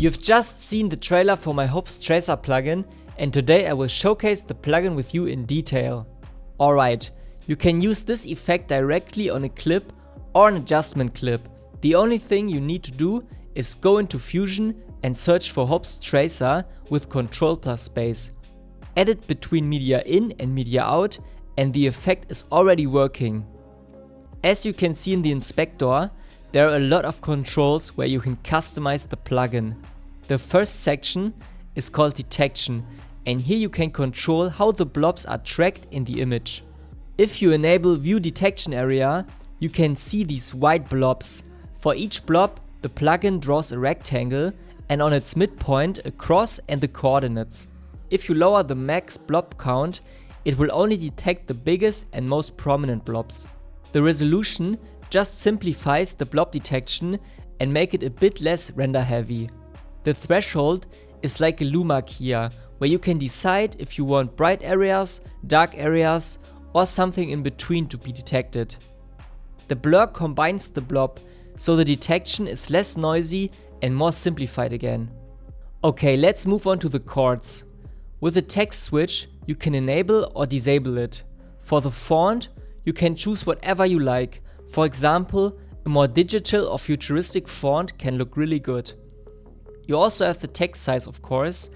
You've just seen the trailer for my Hopes Tracer plugin, and today I will showcase the plugin with you in detail. Alright, you can use this effect directly on a clip or an adjustment clip. The only thing you need to do is go into Fusion and search for Hopes Tracer with Ctrl plus space. Edit between media in and media out, and the effect is already working. As you can see in the inspector, there are a lot of controls where you can customize the plugin. The first section is called Detection, and here you can control how the blobs are tracked in the image. If you enable View Detection Area, you can see these white blobs. For each blob, the plugin draws a rectangle and on its midpoint a cross and the coordinates. If you lower the max blob count, it will only detect the biggest and most prominent blobs. The resolution just simplifies the blob detection and make it a bit less render heavy. The threshold is like a luma keyer, where you can decide if you want bright areas, dark areas, or something in between to be detected. The blur combines the blob, so the detection is less noisy and more simplified again. Okay, let's move on to the chords. With the text switch, you can enable or disable it. For the font, you can choose whatever you like. For example, a more digital or futuristic font can look really good. You also have the text size, of course,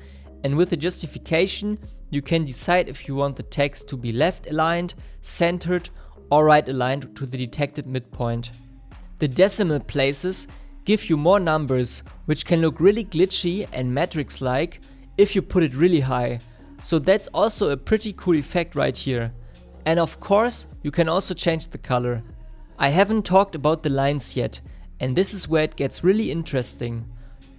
and with the justification, you can decide if you want the text to be left aligned, centered, or right aligned to the detected midpoint. The decimal places give you more numbers, which can look really glitchy and matrix-like if you put it really high. So that's also a pretty cool effect right here. And of course, you can also change the color. I haven't talked about the lines yet, and this is where it gets really interesting.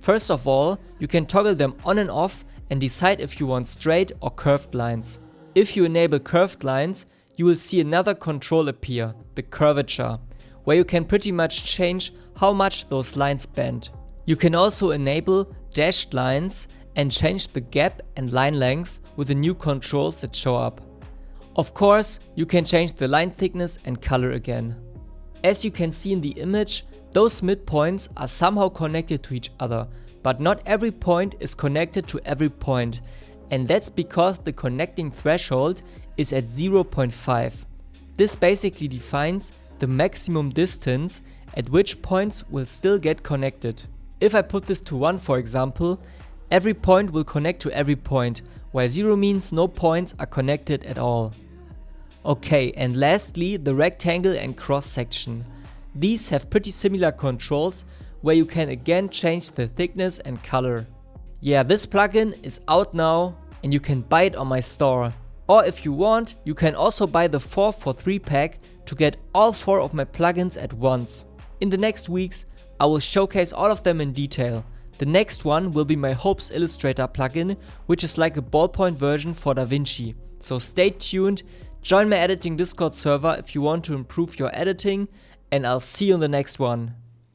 First of all, you can toggle them on and off and decide if you want straight or curved lines. If you enable curved lines, you will see another control appear, the curvature, where you can pretty much change how much those lines bend. You can also enable dashed lines and change the gap and line length with the new controls that show up. Of course, you can change the line thickness and color again. As you can see in the image, those midpoints are somehow connected to each other, but not every point is connected to every point, and that's because the connecting threshold is at 0.5. This basically defines the maximum distance at which points will still get connected. If I put this to 1, for example, every point will connect to every point, while 0 means no points are connected at all. Okay, and lastly, the rectangle and cross section. These have pretty similar controls, where you can again change the thickness and color. Yeah, this plugin is out now and you can buy it on my store. Or if you want, you can also buy the 4 for 3 pack to get all 4 of my plugins at once. In the next weeks, I will showcase all of them in detail. The next one will be my Hopes Illustrator plugin, which is like a ballpoint version for DaVinci. So stay tuned, join my editing Discord server if you want to improve your editing, and I'll see you in the next one.